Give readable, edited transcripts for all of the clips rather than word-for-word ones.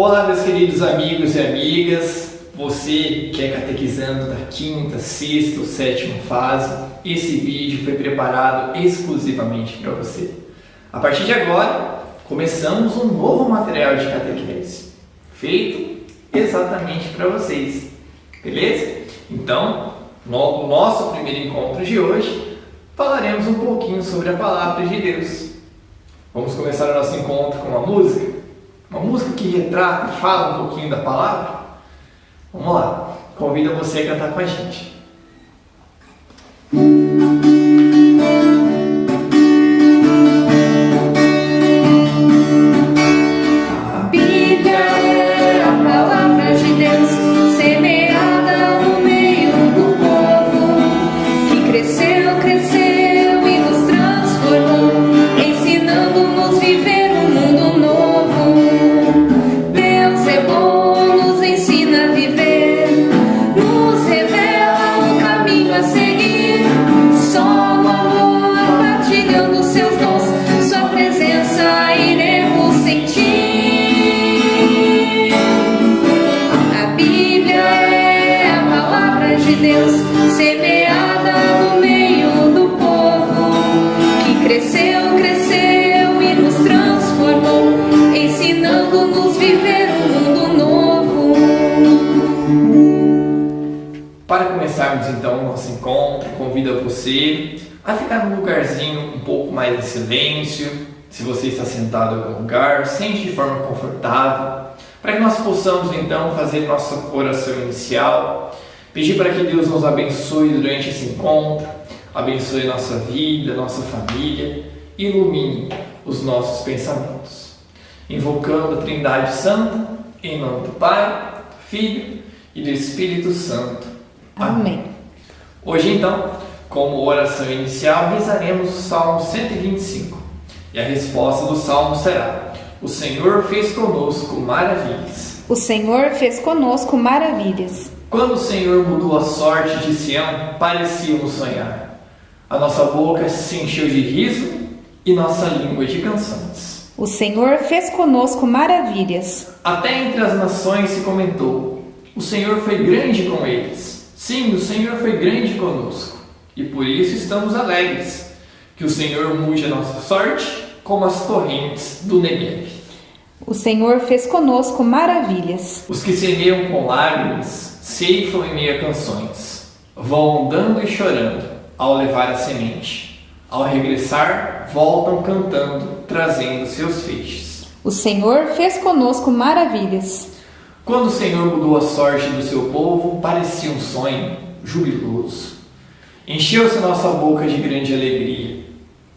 Olá, meus queridos amigos e amigas, você que é catequizando da quinta, sexta ou sétima fase, esse vídeo foi preparado exclusivamente para você. A partir de agora, começamos um novo material de catequese, feito exatamente para vocês, beleza? Então, no nosso primeiro encontro de hoje, falaremos um pouquinho sobre a Palavra de Deus. Vamos começar o nosso encontro com uma música que retrata e fala um pouquinho da palavra. Vamos lá, convido você a cantar com a gente. A Bíblia é a palavra de Deus, semeada no meio do povo, que cresceu, cresceu e nos transformou, ensinando-nos a viver um mundo novo. Deus é bom, nos ensina a viver, nos revela o caminho a seguir. Só no amor, partilhando seus dons, sua presença iremos sentir. A Bíblia é a palavra de Deus, semeada no meio do povo, que cresceu, cresceu e nos transformou, ensinando-nos a viver um mundo novo. Para começarmos então o nosso encontro, convido você a ficar num lugarzinho um pouco mais de silêncio. Se você está sentado em algum lugar, sente de forma confortável, para que nós possamos então fazer nossa oração inicial, pedir para que Deus nos abençoe durante esse encontro, abençoe nossa vida, nossa família, ilumine os nossos pensamentos. Invocando a Trindade Santa, em nome do Pai, do Filho e do Espírito Santo. Amém. Hoje então, como oração inicial, rezaremos o Salmo 125. E a resposta do Salmo será: O Senhor fez conosco maravilhas. O Senhor fez conosco maravilhas. Quando o Senhor mudou a sorte de Sião, parecíamos sonhar. A nossa boca se encheu de riso e nossa língua de canções. O Senhor fez conosco maravilhas. Até entre as nações se comentou: O Senhor foi grande com eles. Sim, o Senhor foi grande conosco. E por isso estamos alegres. Que o Senhor mude a nossa sorte como as torrentes do Negev. O Senhor fez conosco maravilhas. Os que semeiam com lágrimas ceifam em meio a canções. Vão andando e chorando ao levar a semente. Ao regressar, voltam cantando, trazendo seus feixes. O Senhor fez conosco maravilhas. Quando o Senhor mudou a sorte do seu povo, parecia um sonho jubiloso. Encheu-se nossa boca de grande alegria.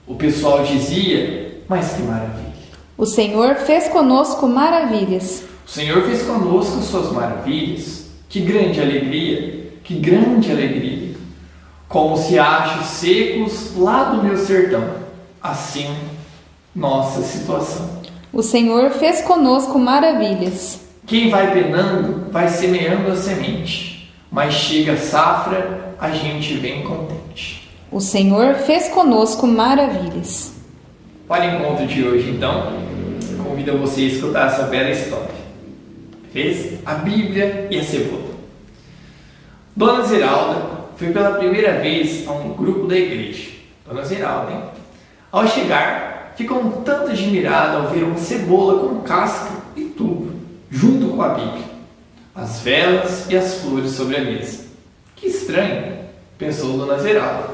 O pessoal dizia: mas que maravilha! O Senhor fez conosco maravilhas. O Senhor fez conosco suas maravilhas. Que grande alegria! Que grande alegria! Como os riachos secos lá do meu sertão. Assim, nossa situação. O Senhor fez conosco maravilhas. Quem vai penando, vai semeando a semente. Mas chega a safra, a gente vem contente. O Senhor fez conosco maravilhas. Para o encontro de hoje, então, convido você a escutar essa bela história. Beleza? A Bíblia e a cebola. Dona Ziralda foi pela primeira vez a um grupo da igreja. Dona Ziralda, hein? Ao chegar, ficou um tanto admirada ao ver uma cebola com casca e tubo, junto com a Bíblia, as velas e as flores sobre a mesa. Que estranho, pensou Dona Ziralda.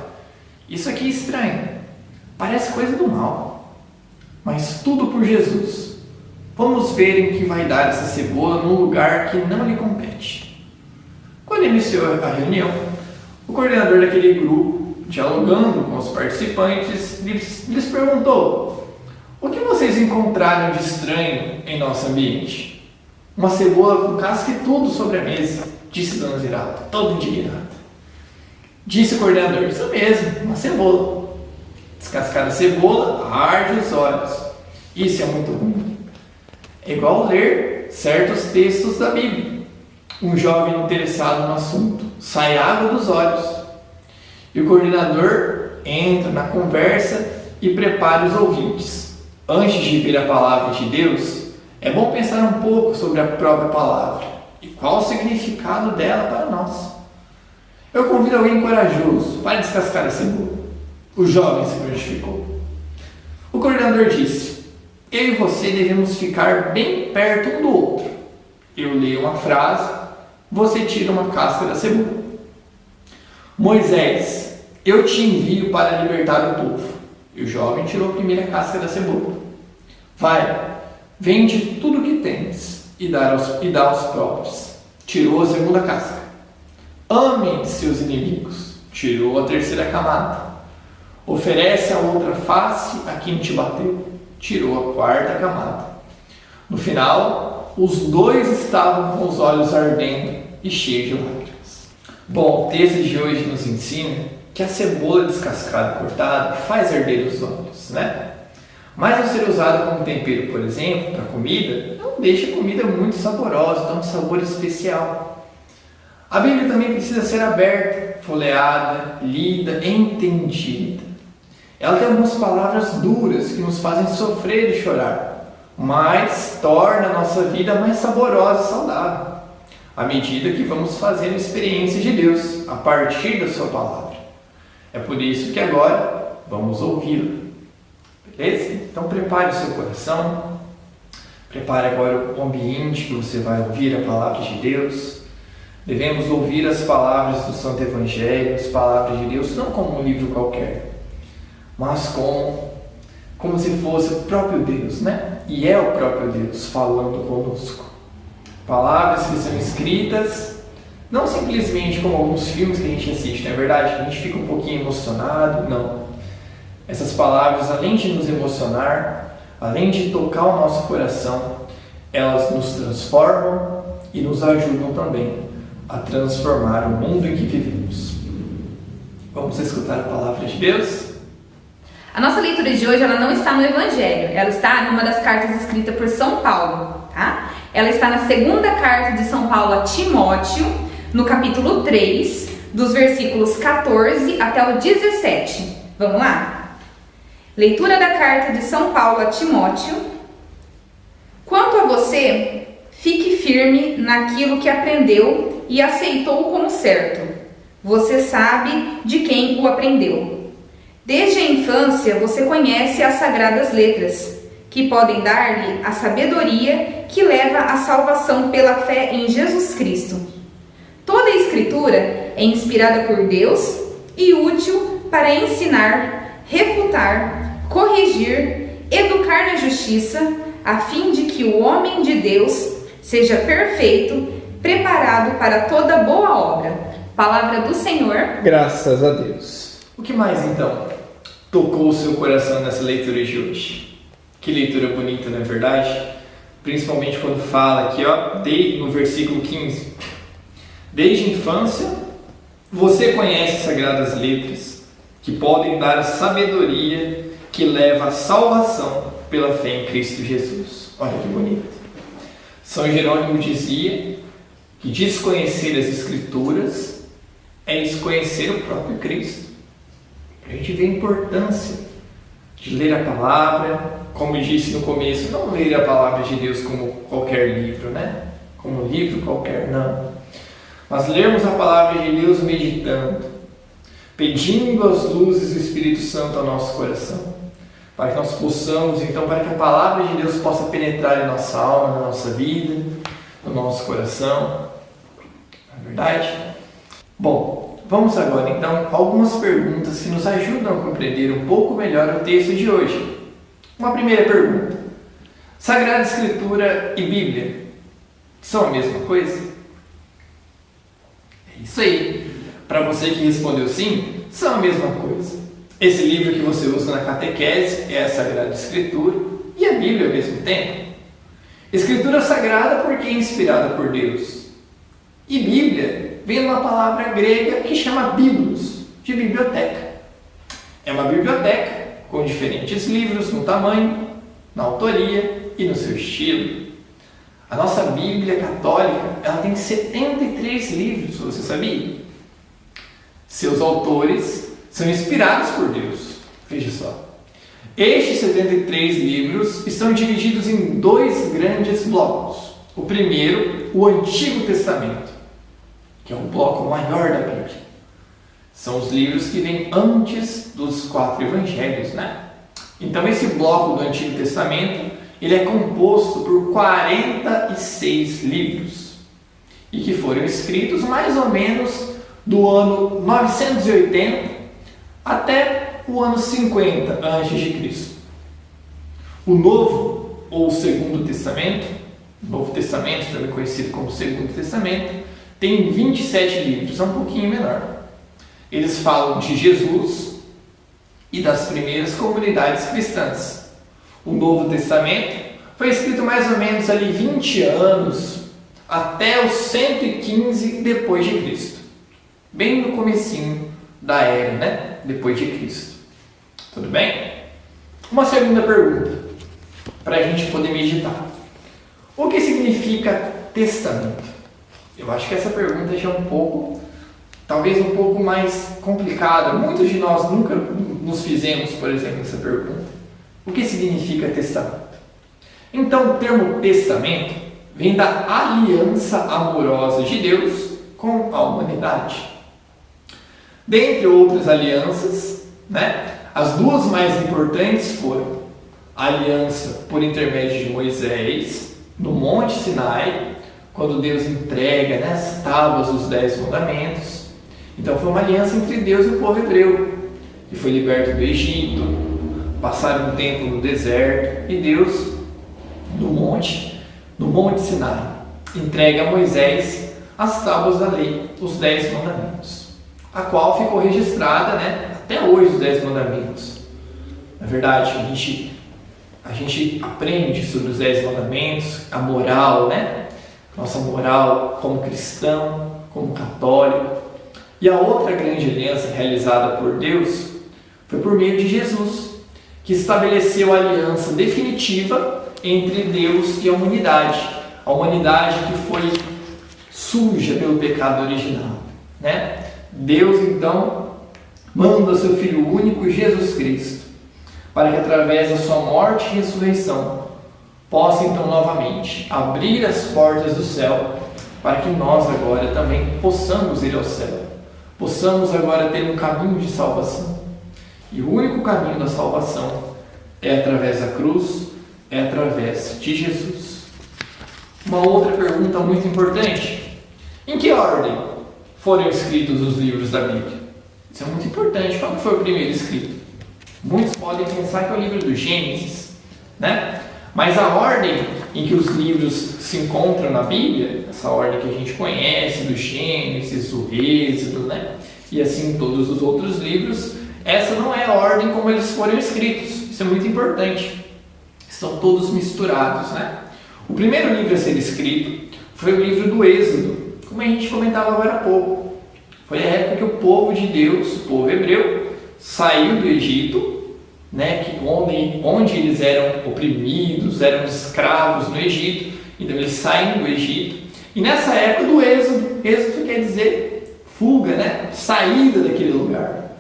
Isso aqui é estranho, parece coisa do mal. Mas tudo por Jesus. Vamos ver em que vai dar essa cebola num lugar que não lhe compete. Quando iniciou a reunião, o coordenador daquele grupo, dialogando com os participantes, lhes perguntou: o que vocês encontraram de estranho em nosso ambiente? Uma cebola com casca e tudo sobre a mesa, disse Dona Ziralda, toda indignada. Disse o coordenador: isso mesmo, uma cebola. Descascar a cebola arde os olhos. Isso é muito ruim. É igual ler certos textos da Bíblia. Um jovem interessado no assunto sai água dos olhos. E o coordenador entra na conversa e prepara os ouvintes. Antes de ver a palavra de Deus, é bom pensar um pouco sobre a própria palavra e qual o significado dela para nós. Eu convido alguém corajoso para descascar a cebola. O jovem se prontificou. O coordenador disse: eu e você devemos ficar bem perto um do outro. Eu leio uma frase, você tira uma casca da cebola. Moisés: eu te envio para libertar o povo. E o jovem tirou a primeira casca da cebola. Vai, vende tudo o que tens e dá aos pobres. Tirou a segunda casca. Amem seus inimigos. Tirou a terceira camada. Oferece a outra face a quem te bateu. Tirou a quarta camada. No final, os dois estavam com os olhos ardendo e cheios de lágrimas. Bom, o texto de hoje nos ensina que a cebola descascada e cortada faz arder os olhos, né? Mas ao ser usada como tempero, por exemplo, para comida, não deixa a comida muito saborosa, dá um sabor especial. A Bíblia também precisa ser aberta, folheada, lida, entendida. Ela tem algumas palavras duras que nos fazem sofrer e chorar, mas torna a nossa vida mais saborosa e saudável, à medida que vamos fazendo experiências de Deus a partir da sua palavra. É por isso que agora vamos ouvi-la. Beleza? Então prepare o seu coração, prepare agora o ambiente que você vai ouvir a palavra de Deus. Devemos ouvir as palavras do Santo Evangelho, as palavras de Deus, não como um livro qualquer, mas como se fosse o próprio Deus, né? E é o próprio Deus falando conosco. Palavras que são escritas, não simplesmente como alguns filmes que a gente assiste, não é verdade? A gente fica um pouquinho emocionado, não. Essas palavras, além de nos emocionar, além de tocar o nosso coração, elas nos transformam e nos ajudam também a transformar o mundo em que vivemos. Vamos escutar a palavra de Deus? A nossa leitura de hoje ela não está no Evangelho, ela está numa das cartas escritas por São Paulo, tá? Ela está na segunda carta de São Paulo a Timóteo, no capítulo 3, dos versículos 14 até o 17. Vamos lá? Leitura da carta de São Paulo a Timóteo. Quanto a você, fique firme naquilo que aprendeu e aceitou como certo. Você sabe de quem o aprendeu. Desde a infância você conhece as sagradas letras, que podem dar-lhe a sabedoria que leva à salvação pela fé em Jesus Cristo. Toda a Escritura é inspirada por Deus e útil para ensinar, refutar, corrigir, educar na justiça, a fim de que o homem de Deus seja perfeito, preparado para toda boa obra. Palavra do Senhor. Graças a Deus. O que mais então tocou o seu coração nessa leitura de hoje? Que leitura bonita, não é verdade? Principalmente quando fala aqui, ó, no versículo 15. Desde a infância, você conhece as sagradas letras, que podem dar a sabedoria que leva à salvação pela fé em Cristo Jesus. Olha que bonito. São Jerônimo dizia que desconhecer as Escrituras é desconhecer o próprio Cristo. A gente vê a importância de ler a palavra, como eu disse no começo, não ler a palavra de Deus como qualquer livro, né? Como um livro qualquer, não. Mas lermos a palavra de Deus meditando, pedindo as luzes do Espírito Santo ao nosso coração, para que nós possamos, então, para que a palavra de Deus possa penetrar em nossa alma, na nossa vida, no nosso coração. Não é verdade? Bom, vamos agora, então, a algumas perguntas que nos ajudam a compreender um pouco melhor o texto de hoje. Uma primeira pergunta. Sagrada Escritura e Bíblia são a mesma coisa? É isso aí. Para você que respondeu sim, são a mesma coisa. Esse livro que você usa na catequese é a Sagrada Escritura e a Bíblia ao mesmo tempo. Escritura sagrada porque é inspirada por Deus. E Bíblia vem de uma palavra grega que chama biblos, de biblioteca. É uma biblioteca com diferentes livros no tamanho, na autoria e no seu estilo. A nossa Bíblia católica ela tem 73 livros, você sabia? Seus autores são inspirados por Deus. Veja só. Estes 73 livros estão divididos em dois grandes blocos. O primeiro, o Antigo Testamento, que é o bloco maior da Bíblia. São os livros que vêm antes dos 4 evangelhos, né? Então esse bloco do Antigo Testamento, ele é composto por 46 livros e que foram escritos mais ou menos do ano 980 até o ano 50 a.C. O Novo ou Segundo Testamento, Novo Testamento, também conhecido como Segundo Testamento, tem 27 livros, é um pouquinho menor. Eles falam de Jesus e das primeiras comunidades cristãs. O Novo Testamento foi escrito mais ou menos ali 20 anos até os 115 depois de Cristo. Bem no comecinho da era, né? Depois de Cristo. Tudo bem? Uma segunda pergunta, para a gente poder meditar. O que significa testamento? Eu acho que essa pergunta já é talvez um pouco mais complicada. Muitos de nós nunca nos fizemos, por exemplo, essa pergunta. O que significa testamento? Então, o termo testamento vem da aliança amorosa de Deus com a humanidade. Dentre outras alianças, né, as duas mais importantes foram a aliança por intermédio de Moisés, no Monte Sinai, quando Deus entrega, né, as tábuas dos 10 mandamentos. Então foi uma aliança entre Deus e o povo hebreu, que foi liberto do Egito, passaram um tempo no deserto, e Deus, no Monte Sinai, entrega a Moisés as tábuas da lei, os 10 mandamentos, a qual ficou registrada, né, até hoje os 10 mandamentos. Na verdade, a gente aprende sobre os 10 mandamentos, a moral, né? Nossa moral como cristão, como católico. E a outra grande aliança realizada por Deus foi por meio de Jesus, que estabeleceu a aliança definitiva entre Deus e a humanidade que foi suja pelo pecado original, né? Deus então manda seu Filho único, Jesus Cristo, para que através da sua morte e ressurreição possa então novamente abrir as portas do céu, para que nós agora também possamos ir ao céu, possamos agora ter um caminho de salvação. E o único caminho da salvação é através da cruz, é através de Jesus. Uma outra pergunta muito importante: em que ordem foram escritos os livros da Bíblia? Isso é muito importante. Qual foi o primeiro escrito? Muitos podem pensar que é o livro do Gênesis, né? Mas a ordem em que os livros se encontram na Bíblia, essa ordem que a gente conhece, do Gênesis, do Êxodo, né? E assim todos os outros livros, essa não é a ordem como eles foram escritos. Isso é muito importante. Estão todos misturados, né? O primeiro livro a ser escrito foi o livro do Êxodo, como a gente comentava agora há pouco. Foi a época que o povo de Deus, o povo hebreu, saiu do Egito, né, onde eles eram oprimidos, eram escravos no Egito. Então eles saem do Egito. E nessa época do Êxodo quer dizer fuga, né, saída daquele lugar.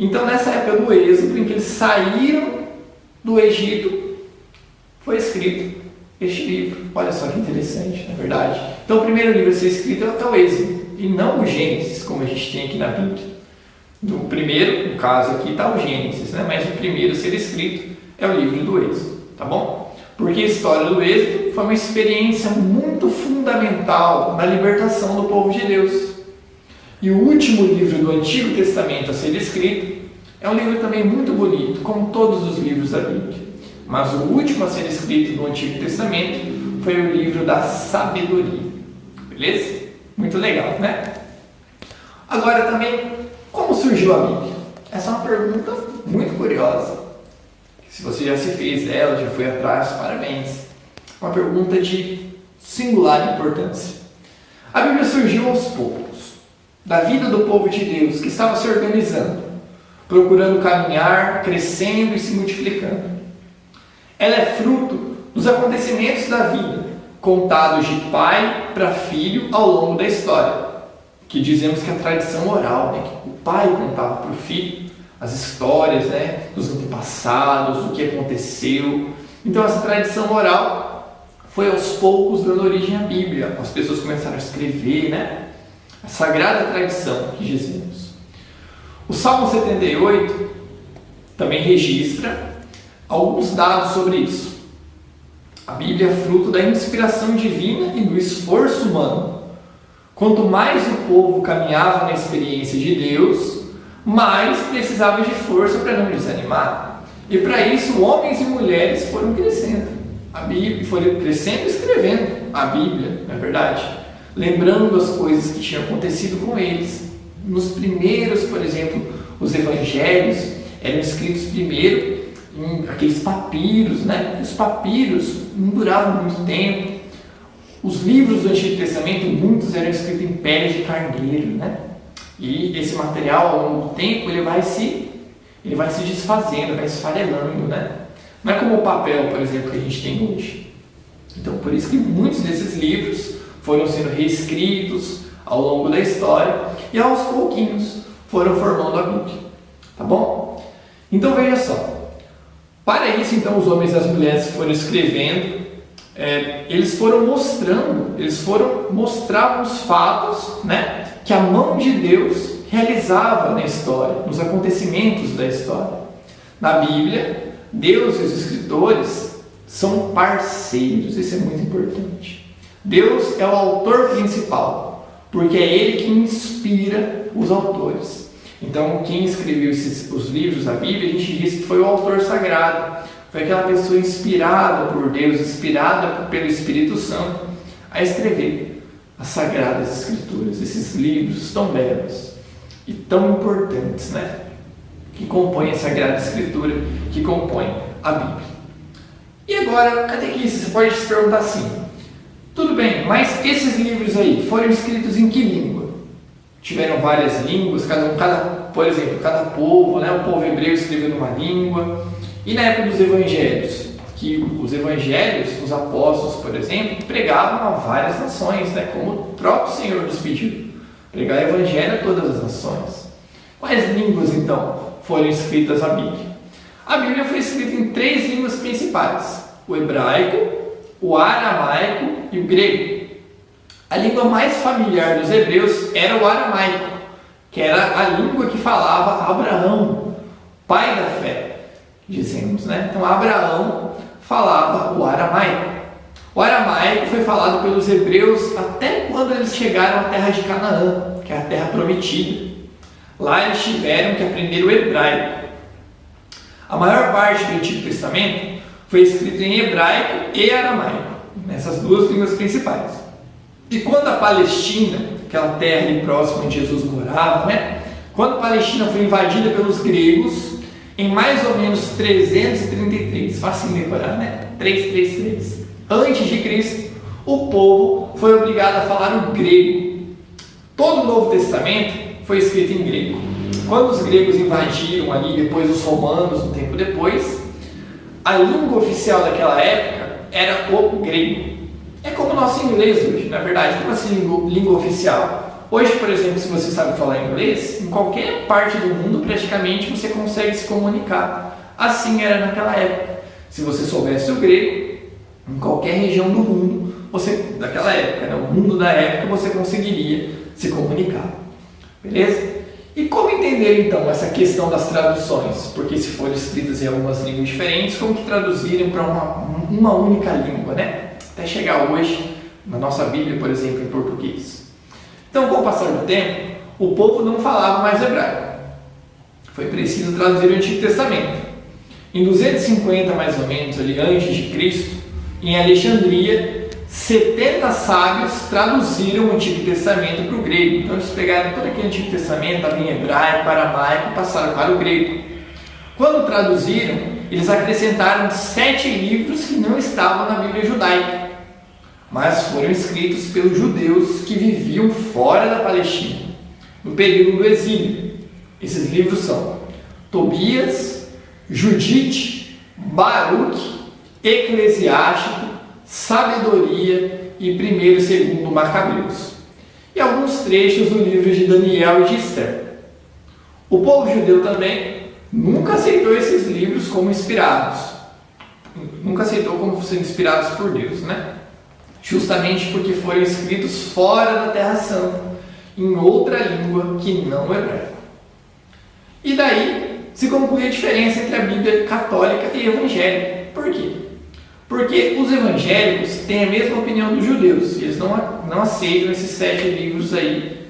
Então nessa época do Êxodo, em que eles saíram do Egito, foi escrito este livro. Olha só que interessante, na verdade. Então o primeiro livro a ser escrito é o Êxodo, e não o Gênesis, como a gente tem aqui na Bíblia. No primeiro, no caso aqui, está o Gênesis, né? Mas o primeiro a ser escrito é o livro do Êxodo, tá bom? Porque a história do Êxodo foi uma experiência muito fundamental na libertação do povo de Deus. E o último livro do Antigo Testamento a ser escrito é um livro também muito bonito, como todos os livros da Bíblia. Mas o último a ser escrito no Antigo Testamento foi o livro da sabedoria. Beleza? Muito legal, né? Agora também, como surgiu a Bíblia? Essa é uma pergunta muito curiosa. Se você já se fez dela, já foi atrás, parabéns. Uma pergunta de singular importância. A Bíblia surgiu aos poucos, da vida do povo de Deus, que estava se organizando, procurando caminhar, crescendo e se multiplicando. Ela é fruto dos acontecimentos da vida, contados de pai para filho ao longo da história. Que dizemos que é a tradição oral, né? Que o pai contava para o filho as histórias, né, dos antepassados, do que aconteceu. Então essa tradição oral foi aos poucos dando origem à Bíblia. As pessoas começaram a escrever, né, a sagrada tradição que dizemos. O Salmo 78 também registra alguns dados sobre isso. A Bíblia é fruto da inspiração divina e do esforço humano. Quanto mais o povo caminhava na experiência de Deus, mais precisava de força para não desanimar. E para isso, homens e mulheres foram crescendo. A Bíblia foram crescendo e escrevendo a Bíblia, não é verdade? Lembrando as coisas que tinham acontecido com eles. Nos primeiros, por exemplo, os evangelhos eram escritos primeiro em aqueles papiros, né? Os papiros não duravam muito tempo. Os livros do Antigo Testamento, muitos eram escritos em pele de carneiro, né? E esse material, ao longo do tempo, ele vai se desfazendo, vai esfarelando, né? Não é como o papel, por exemplo, que a gente tem hoje. Então, por isso que muitos desses livros foram sendo reescritos ao longo da história e aos pouquinhos foram formando a Bíblia. Tá bom? Então, veja só. Para isso, então, os homens e as mulheres que foram escrevendo, eles foram mostravam os fatos, né, que a mão de Deus realizava na história, nos acontecimentos da história. Na Bíblia, Deus e os escritores são parceiros, isso é muito importante. Deus é o autor principal, porque é Ele que inspira os autores. Então, quem escreveu os livros da Bíblia, a gente diz que foi o autor sagrado, foi aquela pessoa inspirada por Deus, inspirada pelo Espírito Santo, a escrever as Sagradas Escrituras, esses livros tão belos e tão importantes, né? Que compõem a Sagrada Escritura, que compõem a Bíblia. E agora, catequista, você pode se perguntar assim, tudo bem, mas esses livros aí foram escritos em que língua? Tiveram várias línguas, por exemplo, cada povo, né? O povo hebreu escreveu numa língua. E na época dos evangelhos, que os evangelhos, os apóstolos, por exemplo, pregavam a várias nações, né? Como o próprio Senhor nos pediu, pregar o evangelho a todas as nações. Quais línguas, então, foram escritas a Bíblia? A Bíblia foi escrita em 3 línguas principais: o hebraico, o aramaico e o grego. A língua mais familiar dos hebreus era o aramaico, que era a língua que falava Abraão, pai da fé, dizemos, né? Então Abraão falava o aramaico. O aramaico foi falado pelos hebreus até quando eles chegaram à terra de Canaã, que é a terra prometida. Lá eles tiveram que aprender o hebraico. A maior parte do Antigo Testamento foi escrito em hebraico e aramaico, nessas 2 línguas principais. E quando a Palestina, aquela terra ali próxima onde Jesus morava, né? Quando a Palestina foi invadida pelos gregos, em mais ou menos 333, fácil de decorar, né? 333. Antes de Cristo, o povo foi obrigado a falar o grego. Todo o Novo Testamento foi escrito em grego. Quando os gregos invadiram ali, depois os romanos, um tempo depois, a língua oficial daquela época era o grego. É como o nosso inglês hoje, na verdade, como assim língua oficial? Hoje, por exemplo, se você sabe falar inglês, em qualquer parte do mundo, praticamente, você consegue se comunicar. Assim era naquela época. Se você soubesse o grego, em qualquer região do mundo, daquela época, né? O mundo da época, você conseguiria se comunicar. Beleza? E como entender, então, essa questão das traduções? Porque se forem escritas em algumas línguas diferentes, como que traduzirem para uma única língua, né? Até chegar hoje, na nossa Bíblia, por exemplo, em português. Então, com o passar do tempo, o povo não falava mais hebraico. Foi preciso traduzir o Antigo Testamento. Em 250, mais ou menos, ali, antes de Cristo, em Alexandria, 70 sábios traduziram o Antigo Testamento para o grego. Então, eles pegaram todo aquele Antigo Testamento, estava em hebraico, aramaico, e passaram para o grego. Quando traduziram, eles acrescentaram 7 livros que não estavam na Bíblia judaica, mas foram escritos pelos judeus que viviam fora da Palestina, no período do exílio. Esses livros são Tobias, Judite, Baruque, Eclesiástico, Sabedoria e 1º e 2º Macabeus. E alguns trechos do livro de Daniel e de Esther. O povo judeu também nunca aceitou esses livros como inspirados. Nunca aceitou como sendo inspirados por Deus, né? Justamente porque foram escritos fora da Terra Santa, em outra língua que não o hebraico. E daí se conclui a diferença entre a Bíblia católica e evangélica. Por quê? Porque os evangélicos têm a mesma opinião dos judeus. Eles não aceitam esses 7 livros aí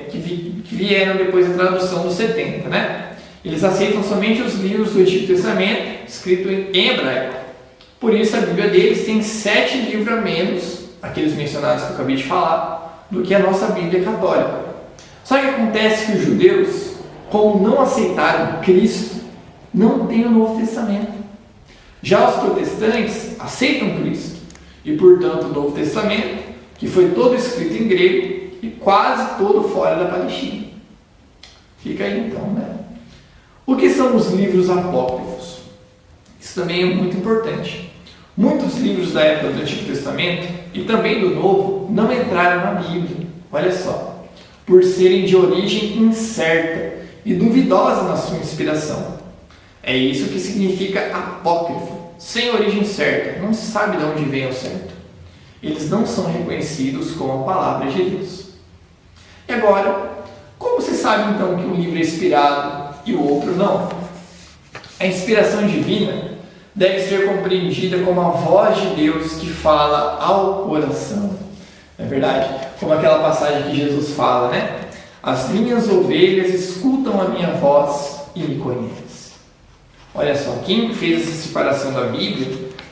que vieram depois da tradução dos 70, né? Eles aceitam somente os livros do Antigo Testamento, escrito em hebraico. Por isso a Bíblia deles tem 7 livros a menos, aqueles mencionados que eu acabei de falar, do que a nossa Bíblia católica. Só que acontece que os judeus, como não aceitaram Cristo, não têm o Novo Testamento. Já os protestantes aceitam Cristo e, portanto, o Novo Testamento, que foi todo escrito em grego e quase todo fora da Palestina. Fica aí então, né? O que são os livros apócrifos? Isso também é muito importante. Muitos livros da época do Antigo Testamento e também do Novo não entraram na Bíblia, olha só, por serem de origem incerta e duvidosa na sua inspiração. É isso que significa apócrifo, sem origem certa, não se sabe de onde vem o certo. Eles não são reconhecidos como a palavra de Deus. E agora, como se sabe então que um livro é inspirado e o outro não? A inspiração divina deve ser compreendida como a voz de Deus que fala ao coração. Não é verdade? Como aquela passagem que Jesus fala, né? As minhas ovelhas escutam a minha voz e me conhecem. Olha só, quem fez essa separação da Bíblia,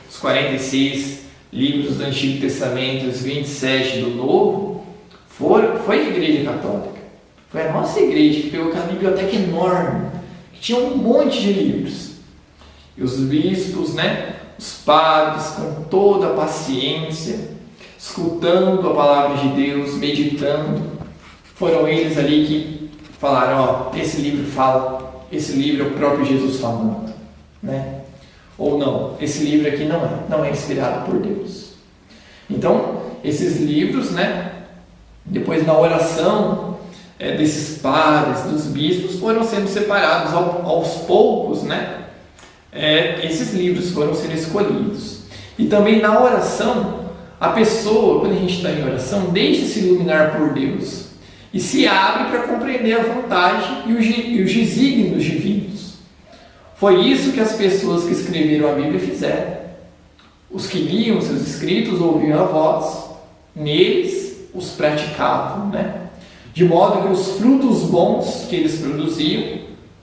os 46 livros do Antigo Testamento e os 27 do Novo, foi a Igreja Católica. Foi a nossa igreja que pegou aquela biblioteca enorme, que tinha um monte de livros. E os bispos, né, os padres, com toda a paciência, escutando a palavra de Deus, meditando, foram eles ali que falaram, esse livro fala, esse livro é o próprio Jesus falando, né? Ou não, esse livro aqui não é inspirado por Deus. Então, esses livros, né, depois na oração desses padres, dos bispos, foram sendo separados aos poucos, né? Esses livros foram sendo escolhidos. E também na oração, a pessoa, quando a gente está em oração, deixa-se iluminar por Deus e se abre para compreender a vontade e os desígnios divinos. Foi isso que as pessoas que escreveram a Bíblia fizeram. Os que liam seus escritos ouviam a voz, neles os praticavam, né? De modo que os frutos bons que eles produziam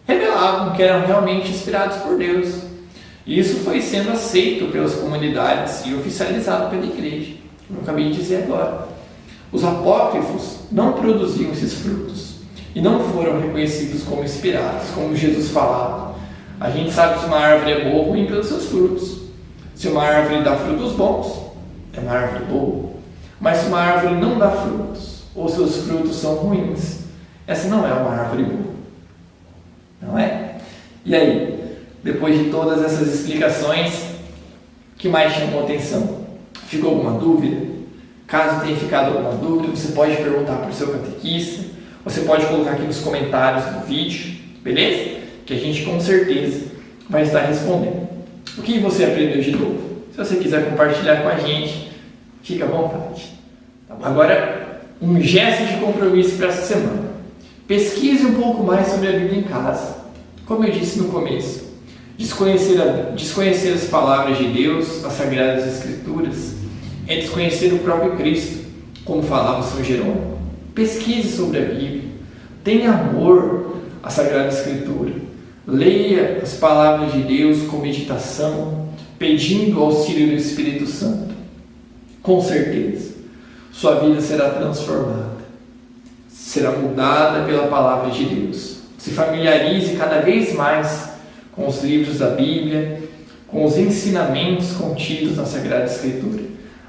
revelavam que eram realmente inspirados por Deus. E isso foi sendo aceito pelas comunidades e oficializado pela igreja, como eu acabei de dizer agora. Os apócrifos não produziam esses frutos e não foram reconhecidos como inspirados, como Jesus falava. A gente sabe se uma árvore é boa ou ruim pelos seus frutos. Se uma árvore dá frutos bons, é uma árvore boa. Mas se uma árvore não dá frutos, ou seus frutos são ruins, essa não é uma árvore boa. Não é? E aí, depois de todas essas explicações, o que mais chamou atenção? Ficou alguma dúvida? Caso tenha ficado alguma dúvida, você pode perguntar para o seu catequista, você pode colocar aqui nos comentários do vídeo, beleza? Que a gente com certeza vai estar respondendo. O que você aprendeu de novo? Se você quiser compartilhar com a gente, fica à vontade. Tá bom? Agora, um gesto de compromisso para essa semana. Pesquise um pouco mais sobre a Bíblia em casa. Como eu disse no começo, desconhecer as palavras de Deus, as Sagradas Escrituras, é desconhecer o próprio Cristo, como falava São Jerônimo. Pesquise sobre a Bíblia, tenha amor à Sagrada Escritura, leia as palavras de Deus com meditação, pedindo o auxílio do Espírito Santo. Com certeza, sua vida será transformada, será mudada pela palavra de Deus. Se familiarize cada vez mais com os livros da Bíblia, com os ensinamentos contidos na Sagrada Escritura.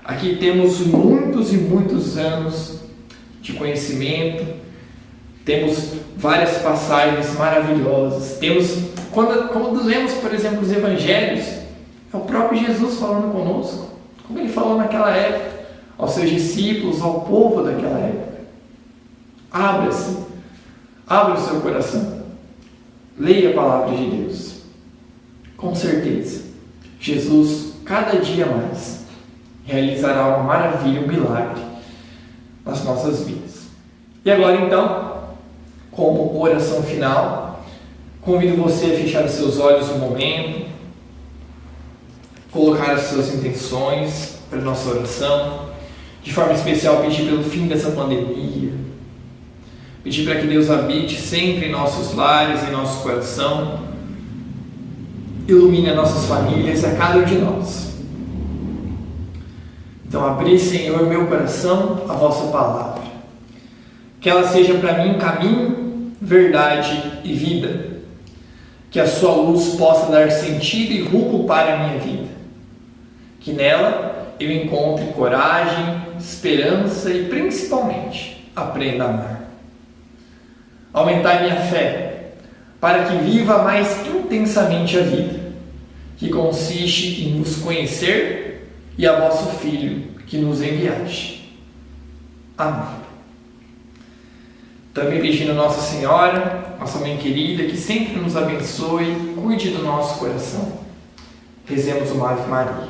Aqui temos muitos e muitos anos de conhecimento, temos várias passagens maravilhosas, quando lemos, por exemplo, os Evangelhos, é o próprio Jesus falando conosco, como ele falou naquela época, aos seus discípulos, ao povo daquela época. Abra o seu coração, Leia a palavra de Deus. Com certeza, Jesus, cada dia mais, realizará uma maravilha, um milagre nas nossas vidas. E agora, então, como oração final, convido você a fechar os seus olhos um momento, colocar as suas intenções para a nossa oração, de forma especial pedir pelo fim dessa pandemia, pedir para que Deus habite sempre em nossos lares, em nosso coração, ilumine as nossas famílias, a cada um de nós. Então, abri, Senhor, meu coração, a vossa palavra. Que ela seja para mim caminho, verdade e vida. Que a sua luz possa dar sentido e rumo para a minha vida. Que nela eu encontre coragem, esperança e, principalmente, aprenda a amar. Aumentar minha fé, para que viva mais intensamente a vida, que consiste em vos conhecer e a vosso Filho que nos enviaste. Amém. Também pedindo a Nossa Senhora, nossa Mãe querida, que sempre nos abençoe e cuide do nosso coração. Rezemos uma Ave Maria.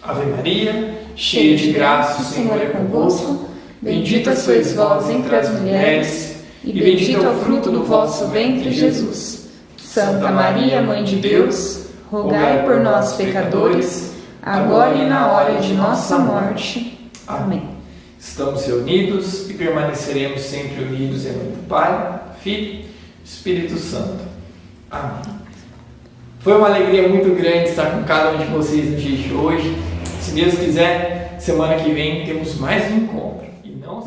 Ave Maria, cheia de graça, o Senhor é convosco. Bendita sois vós entre as mulheres, e bendito é o fruto do vosso ventre, Jesus. Santa Maria, Mãe de Deus, rogai por nós, pecadores, agora e na hora de nossa morte. Amém. Estamos reunidos e permaneceremos sempre unidos em nome do Pai, Filho e Espírito Santo. Amém. Foi uma alegria muito grande estar com cada um de vocês no dia de hoje. Se Deus quiser, semana que vem temos mais um encontro. E não